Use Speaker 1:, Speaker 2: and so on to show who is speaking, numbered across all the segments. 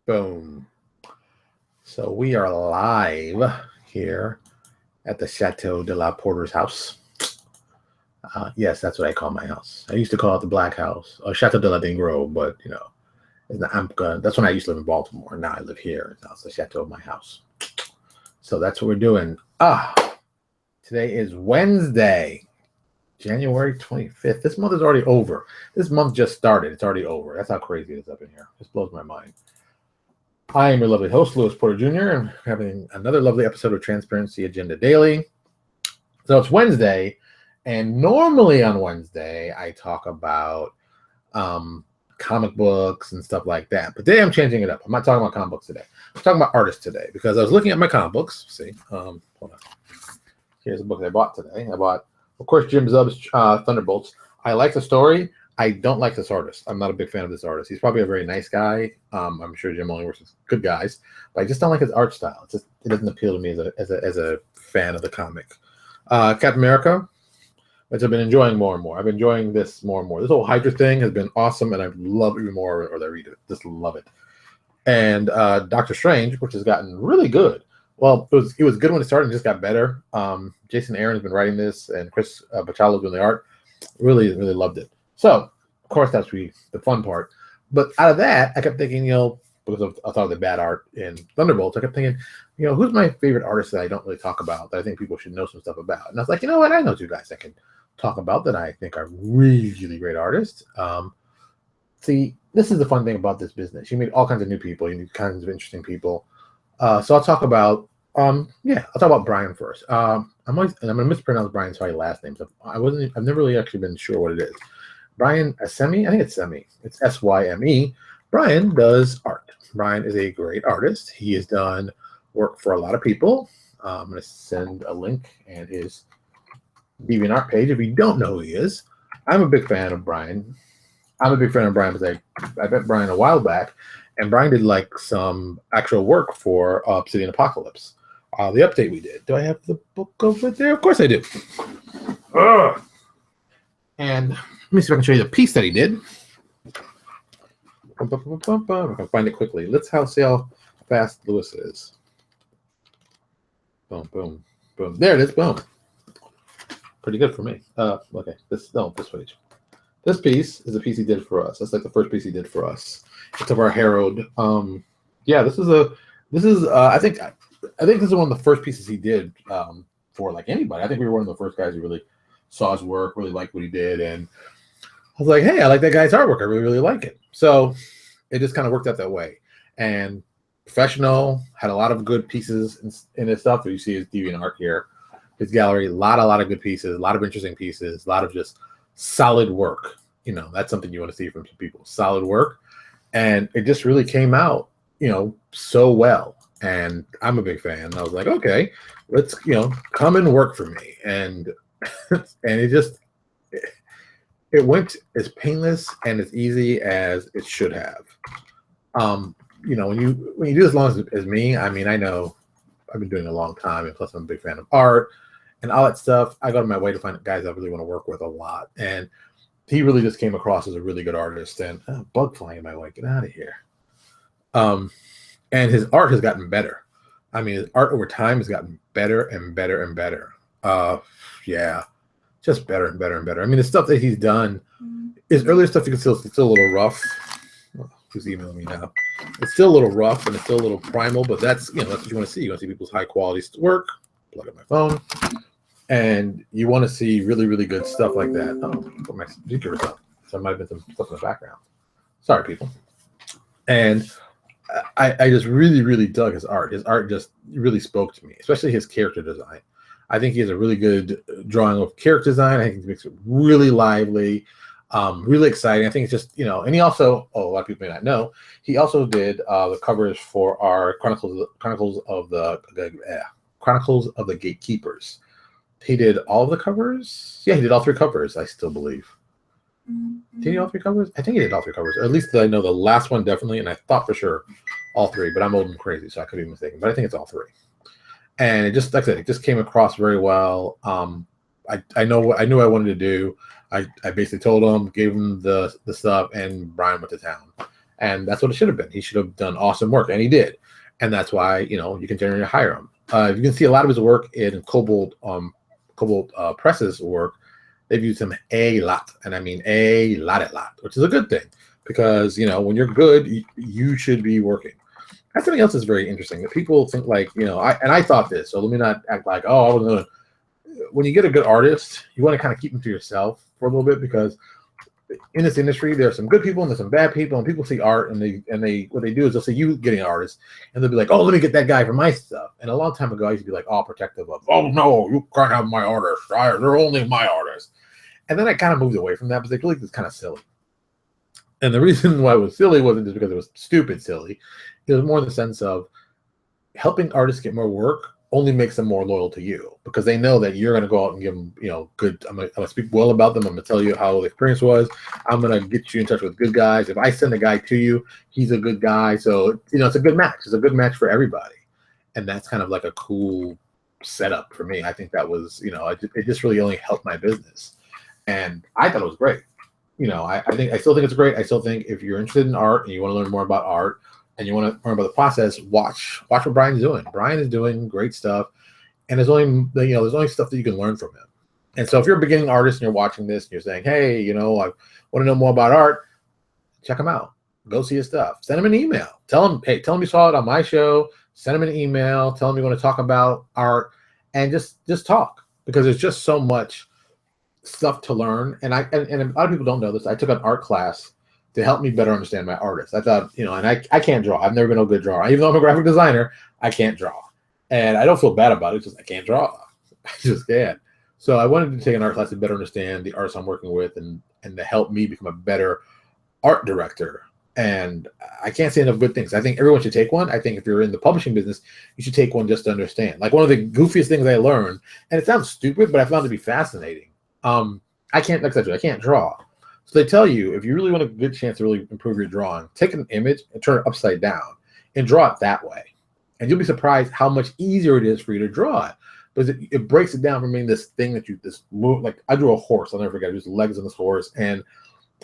Speaker 1: Boom. So we are live here at the Chateau de la Porter's house. Yes, that's what I call my house. I used to call it the Black House, or Chateau de la Dingro, but you know, that's when I used to live in Baltimore. Now I live here. It's the Chateau of my house. So that's what we're doing. Today is Wednesday, January 25th. This month is already over. This month just started. It's already over. That's how crazy it is up in here. This blows my mind. I am your lovely host, Louis Porter Jr., and having another lovely episode of Transparency Agenda Daily. So it's Wednesday, and normally on Wednesday, I talk about comic books and stuff like that. But today I'm changing it up. I'm not talking about comic books today. I'm talking about artists today because I was looking at my comic books. See, hold on. Here's a book I bought today. I bought, of course, Jim Zub's Thunderbolts. I like the story. I don't like this artist. I'm not a big fan of this artist. He's probably a very nice guy. I'm sure Jim only works with good guys, but I just don't like his art style. It doesn't appeal to me as a fan of the comic. Captain America, which I've been enjoying more and more. I've been enjoying this more and more. This whole Hydra thing has been awesome, and I love it even more or I read it. Just love it. And Doctor Strange, which has gotten really good. Well, it was good when it started and just got better. Jason Aaron has been writing this, and Chris Bachalo doing the art. Really, really loved it. So, of course, that's the fun part. But out of that, I kept thinking, because I thought of the bad art in Thunderbolts, I kept thinking, who's my favorite artist that I don't really talk about, that I think people should know some stuff about? And I was like, you know what? I know two guys I can talk about that I think are really great artists. See, this is the fun thing about this business. You meet all kinds of new people. You meet kinds of interesting people. So I'll talk about, I'll talk about Bryan first. I'm going to mispronounce Bryan's last name. So I've never really actually been sure what it is. Bryan Syme, I think it's Syme. It's S-Y-M-E. Bryan does art. Bryan is a great artist. He has done work for a lot of people. I'm going to send a link and his DeviantArt page if you don't know who he is. I'm a big fan of Bryan. Because I met Bryan a while back, and Bryan did some actual work for Obsidian Apocalypse. The update we did. Do I have the book over there? Of course I do. And let me see if I can show you the piece that he did. I can find it quickly. Let's see how fast Louis is. Boom, boom, boom. There it is. Boom. Pretty good for me. Okay. This page. This piece is a piece he did for us. That's the first piece he did for us. It's of our Herald. This is I think this is one of the first pieces he did for anybody. I think we were one of the first guys who really saw his work, really liked what he did, and I was like, hey, I like that guy's artwork. I really like it. So it just kind of worked out that way. And professional, had a lot of good pieces in his stuff. You see his DeviantArt here, his gallery, a lot of good pieces, a lot of interesting pieces, a lot of just solid work. That's something you want to see from some people. Solid work. And it just really came out, so well. And I'm a big fan. I was like, okay, let's, come and work for me. And it went as painless and as easy as it should have. When you do as long as me, I know I've been doing it a long time, and plus I'm a big fan of art and all that stuff. I go to my way to find guys I really want to work with a lot. And he really just came across as a really good artist. And bug flying in my way, get out of here. And his art has gotten better. His art over time has gotten better and better and better. Just better and better and better. The stuff that he's done, his earlier stuff, you can still, it's still a little rough. Who's emailing me now? It's still a little rough and it's still a little primal, but that's what you want to see. You want to see people's high quality work. Plug up my phone, and you want to see really good stuff like that. Put my speakers up. So there might have been some stuff in the background. Sorry, people. And I just really dug his art. His art just really spoke to me, especially his character design. I think he has a really good drawing of character design. I think he makes it really lively, really exciting. I think it's just, and he also, a lot of people may not know, he also did the covers for our Chronicles of the Gatekeepers. He did all of the covers. Yeah, he did all three covers, I still believe. Did he do all three covers? I think he did all three covers. Or at least I know the last one definitely, and I thought for sure all three, but I'm old and crazy, so I could be mistaken. But I think it's all three. And it just, like I said, it just came across very well. I knew what I wanted to do. I basically told him, gave him the stuff, and Bryan went to town. And that's what it should have been. He should have done awesome work, and he did. And that's why, you know, you can generally hire him. You can see a lot of his work in Cobalt Press's work. They've used him a lot, and I mean a lot, which is a good thing, because, you know, when you're good, you should be working. That's something else that's very interesting, that people think like, you know, I thought this, so let me not act like, oh, I was gonna. When you get a good artist, you want to kind of keep them to yourself for a little bit, because in this industry, there are some good people and there's some bad people, and people see art and they what they do is they'll see you getting an artist, and they'll be like, oh, let me get that guy for my stuff. And a long time ago, I used to be like all protective of, oh no, you can't have my artists. They're only my artists. And then I kind of moved away from that, because I feel like it's kind of silly. And the reason why it was silly wasn't just because it was stupid silly. It was more in the sense of helping artists get more work only makes them more loyal to you, because they know that you're going to go out and give them, you know, good. I'm going to speak well about them. I'm going to tell you how the experience was. I'm going to get you in touch with good guys. If I send a guy to you, he's a good guy. So, you know, it's a good match. It's a good match for everybody. And that's kind of like a cool setup for me. I think that was, you know, it just really only helped my business. And I thought it was great. You know, I still think it's great. I still think if you're interested in art and you want to learn more about art, and you want to learn about the process, watch what Bryan's doing. Bryan is doing great stuff, and there's only stuff that you can learn from him. And so if you're a beginning artist and you're watching this and you're saying, hey, you know, I want to know more about art, check him out. Go see his stuff. Send him an email. Tell him you saw it on my show. Send him an email. Tell him you want to talk about art, and just talk, because there's just so much stuff to learn. And a lot of people don't know this. I took an art class to help me better understand my artist. I thought, you know, and I can't draw. I've never been a good drawer. Even though I'm a graphic designer, I can't draw. And I don't feel bad about it, just I can't draw. I just can't. So I wanted to take an art class to better understand the artists I'm working with, and to help me become a better art director. And I can't say enough good things. I think everyone should take one. I think if you're in the publishing business, you should take one just to understand. Like, one of the goofiest things I learned, and it sounds stupid, but I found it to be fascinating. I can't draw. So they tell you, if you really want a good chance to really improve your drawing, take an image and turn it upside down and draw it that way. And you'll be surprised how much easier it is for you to draw it, because it breaks it down from being this thing that this move. Like, I drew a horse. I'll never forget. There's legs on this horse. And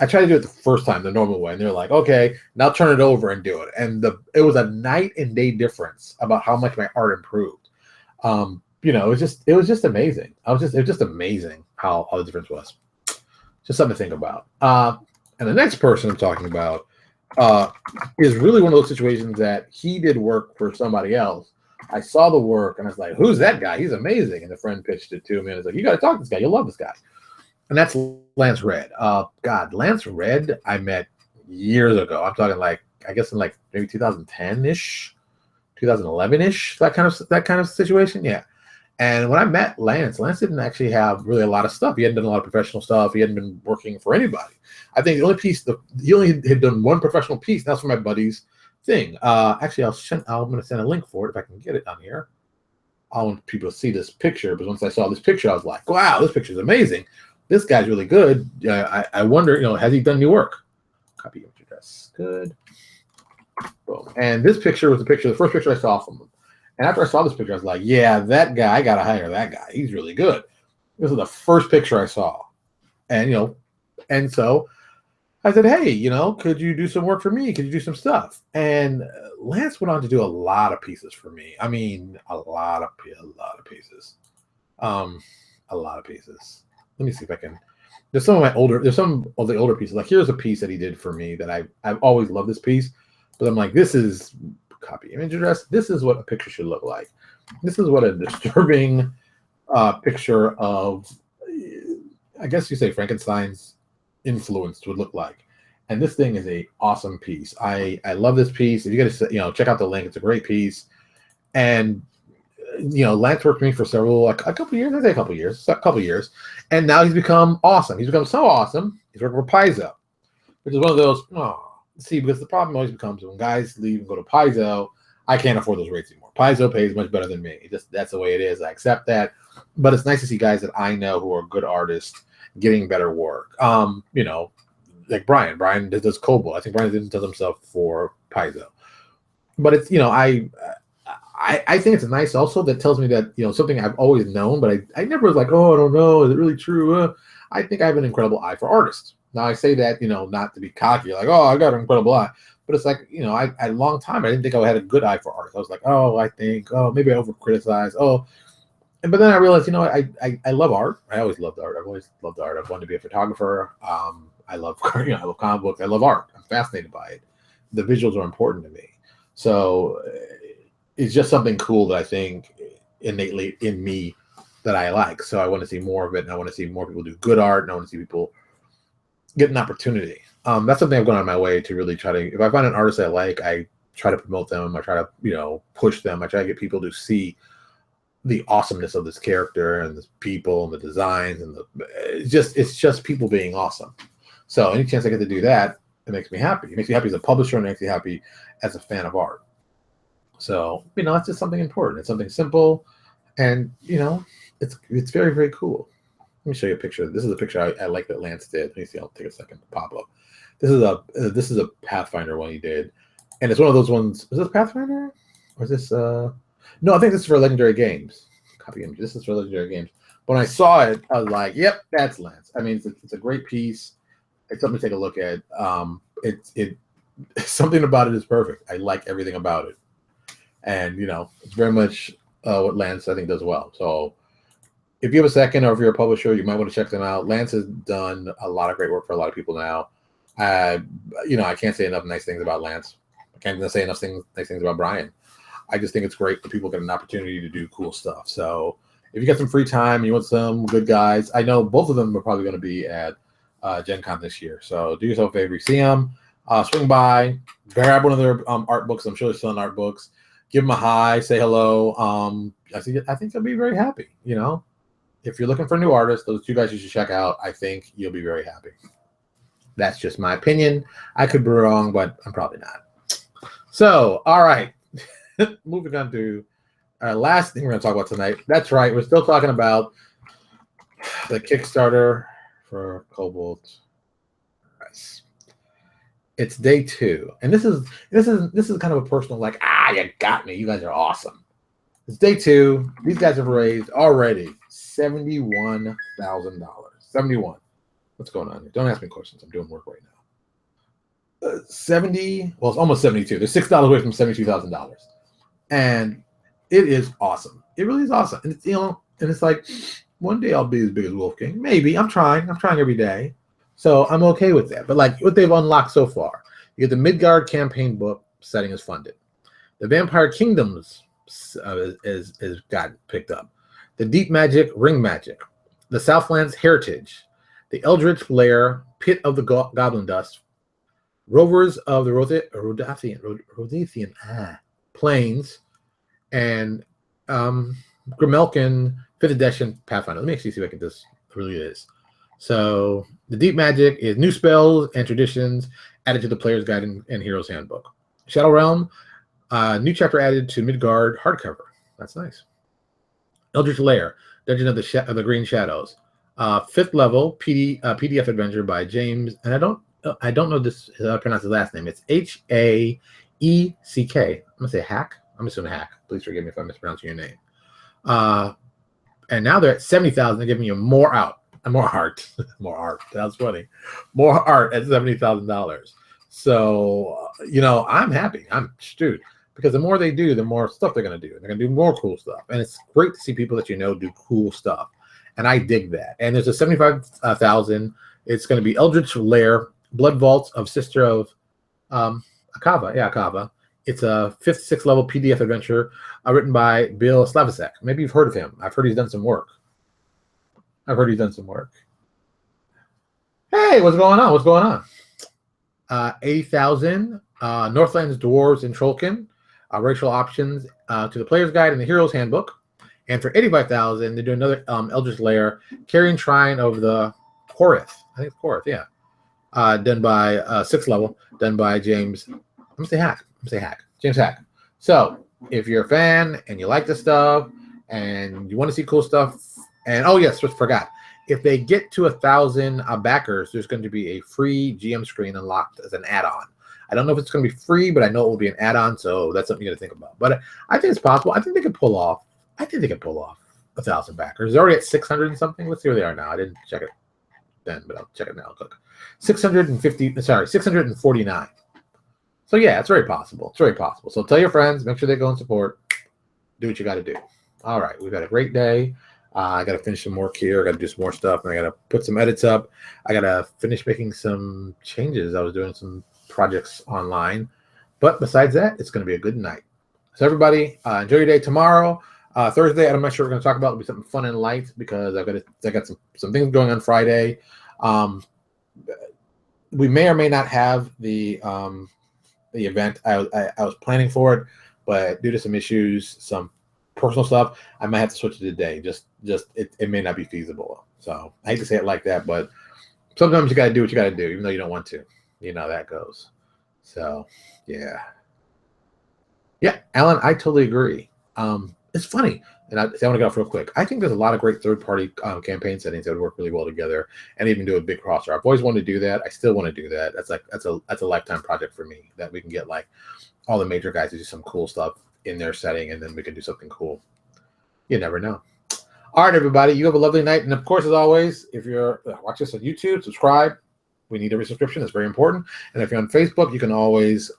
Speaker 1: I tried to do it the first time, the normal way. And they're like, okay, now turn it over and do it. And it was a night and day difference about how much my art improved. You know, it was just amazing. It was just amazing how the difference was. Just something to think about. And the next person I'm talking about is really one of those situations that he did work for somebody else. I saw the work and I was like, who's that guy? He's amazing. And the friend pitched it to me, and I was like, you got to talk to this guy. You'll love this guy. And that's Lance Red. Lance Red I met years ago. I'm talking like, I guess in like maybe 2010-ish, 2011-ish, that kind of situation. Yeah. And when I met Lance didn't actually have really a lot of stuff. He hadn't done a lot of professional stuff. He hadn't been working for anybody. I think the only piece, he only had done one professional piece. That's for my buddy's thing. Actually, I'm going to send a link for it if I can get it on here. I want people to see this picture, but once I saw this picture, I was like, wow, this picture is amazing. This guy's really good. I wonder, you know, has he done any work? Copy image address. Good. Boom. And this picture was the first picture I saw from him. And after I saw this picture, I was like, yeah, that guy, I got to hire that guy. He's really good. This is the first picture I saw. And, you know, and so I said, hey, you know, could you do some work for me? Could you do some stuff? And Lance went on to do a lot of pieces for me. I mean, a lot of pieces. A lot of pieces. Let me see if I can. There's some of the older pieces. Like, here's a piece that he did for me that I've always loved this piece. But I'm like, this is copy image address. This is what a picture should look like. This is what a disturbing picture of, I guess you say, Frankenstein's influence would look like. And this thing is a awesome piece. I love this piece. If you guys, you know, check out the link. It's a great piece. And, you know, Lance worked for me for a couple years. And now he's become awesome. He's become so awesome. He's working for Paizo, which is one of those, see, because the problem always becomes when guys leave and go to Paizo, I can't afford those rates anymore. Paizo pays much better than me. That's the way it is. I accept that. But it's nice to see guys that I know who are good artists getting better work. You know, like Bryan. Bryan does Cobalt. I think Bryan does himself for Paizo. But it's, you know, I think it's nice also that tells me that, you know, something I've always known, but I never was like, oh, I don't know, is it really true? I think I have an incredible eye for artists. Now, I say that, you know, not to be cocky, like, oh, I got an incredible eye. But it's like, I a long time I didn't think I had a good eye for art. I was like, maybe I over criticize. But then I realized, I love art. I always loved art. I've always loved art. I've wanted to be a photographer. I love I love comic books. I love art. I'm fascinated by it. The visuals are important to me. So it's just something cool that I think innately in me that I like. So I want to see more of it, and I want to see more people do good art, and I want to see people get an opportunity. That's something I've gone on my way to really try to. If I find an artist I like, I try to promote them. I try to push them. I try to get people to see the awesomeness of this character and this people and the designs and it's just people being awesome. So any chance I get to do that, it makes me happy. It makes me happy as a publisher, and it makes me happy as a fan of art. So it's just something important. It's something simple, and it's very, very cool. Let me show you a picture. This is a picture I like that Lance did. Let me see. I'll take a second to pop up. This is a Pathfinder one he did, and it's one of those ones. Is this Pathfinder or is this No, I think this is for Legendary Games. Copy image. This is for Legendary Games. When I saw it, I was like, "Yep, that's Lance." I mean, it's a great piece. It's something to take a look at. Something about it is perfect. I like everything about it, and it's very much what Lance I think does well. So, if you have a second, or if you're a publisher, you might want to check them out. Lance has done a lot of great work for a lot of people now. I can't say enough nice things about Lance. I can't say enough nice things about Bryan. I just think it's great that people get an opportunity to do cool stuff. So if you got some free time and you want some good guys, I know both of them are probably going to be at Gen Con this year. So do yourself a favor. You see them, swing by, grab one of their art books. I'm sure they're selling art books. Give them a hi, say hello. I think they'll be very happy. If you're looking for a new artist, those two guys you should check out. I think you'll be very happy. That's just my opinion. I could be wrong, but I'm probably not. So, all right. Moving on to our last thing we're going to talk about tonight. That's right. We're still talking about the Kickstarter for Cobalt. It's day 2, and this is kind of a personal you got me. You guys are awesome. It's day 2. These guys have raised already $71,000. 71. What's going on here? Don't ask me questions. I'm doing work right now. 70. Well, it's almost 72. They're $6 away from $72,000. And it is awesome. It really is awesome. And it's, and it's like, one day I'll be as big as Wolfgang. Maybe. I'm trying every day. So I'm okay with that. But what they've unlocked so far, you get the Midgard campaign book setting is funded. The Vampire Kingdoms is got picked up. The Deep Magic Ring Magic. The Southlands Heritage. The Eldritch Lair Pit of the Goblin Dust. Rovers of the Rhodesian Plains, and Grimelkin 5th edition Pathfinder. Let me actually see if I can this really is. So the Deep Magic is new spells and traditions added to the Player's Guide and Hero's Handbook. Shadow Realm, new chapter added to Midgard hardcover. That's nice. Eldritch Lair, Dungeon of the Green Shadows. 5th level PDF adventure by James, and I don't know this how to pronounce his last name. It's Haeck. I'm gonna say Hack. I'm assuming Hack. Please forgive me if I'm mispronouncing your name. And now they're at 70,000. They're giving you more art. More art. That's funny. More art at $70,000. So I'm happy. I'm stewed because the more they do, the more stuff they're gonna do. They're gonna do more cool stuff, and it's great to see people that do cool stuff. And I dig that. And there's a 75,000. It's going to be Eldritch Lair, Blood Vaults of Sister of Akava. Yeah, Akava. It's a 5th, 6th level PDF adventure written by Bill Slavicsek. Maybe you've heard of him. I've heard he's done some work. Hey, what's going on? 80,000. Northlands Dwarves and Trollkin. Racial options to the Player's Guide and the Hero's Handbook. And for 85,000, they do another Eldritch Lair, Carrying Shrine of the Korith. I think it's Korith, yeah. Done by 6th level, done by James. I'm gonna say Hack. James Hack. So if you're a fan and you like this stuff and you want to see cool stuff, and forgot. If they get to 1,000 backers, there's going to be a free GM screen unlocked as an add-on. I don't know if it's going to be free, but I know it will be an add-on, so that's something you got to think about. But I think it's possible. I think they could pull off 1,000 backers. They're already at 600 and something. Let's see where they are now. I didn't check it then, but I'll check it now. Look, 649. So yeah, it's very possible. It's very possible. So tell your friends, make sure they go and support. Do what you got to do. All right, we've had a great day. I got to finish some work here. I got to do some more stuff, and I got to put some edits up. I got to finish making some changes. I was doing some projects online. But besides that, it's going to be a good night. So everybody, enjoy your day tomorrow. Thursday, I'm not sure we're going to talk about. It'll be something fun and light because I got some things going on Friday. We may or may not have the event. I was planning for it, but due to some issues, some personal stuff, I might have to switch it today. Just it may not be feasible. So I hate to say it like that, but sometimes you got to do what you got to do, even though you don't want to. You know how that goes. So yeah, Alan, I totally agree. It's funny, and I want to get off real quick. I think there's a lot of great third-party campaign settings that would work really well together, and even do a big crossover. I've always wanted to do that. I still want to do that. That's a lifetime project for me, that we can get like all the major guys to do some cool stuff in their setting, and then we can do something cool. You never know. All right, everybody, you have a lovely night, and of course, as always, if you're watching this on YouTube, subscribe. We need every subscription. It's very important. And if you're on Facebook, you can always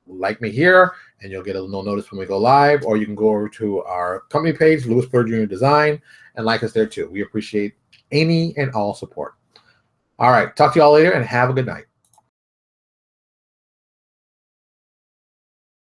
Speaker 1: like me here, and you'll get a little notice when we go live, or you can go over to our company page, Lewis Bird Jr. Design, and like us there too. We appreciate any and all support. All right, talk to you all later, and have a good night.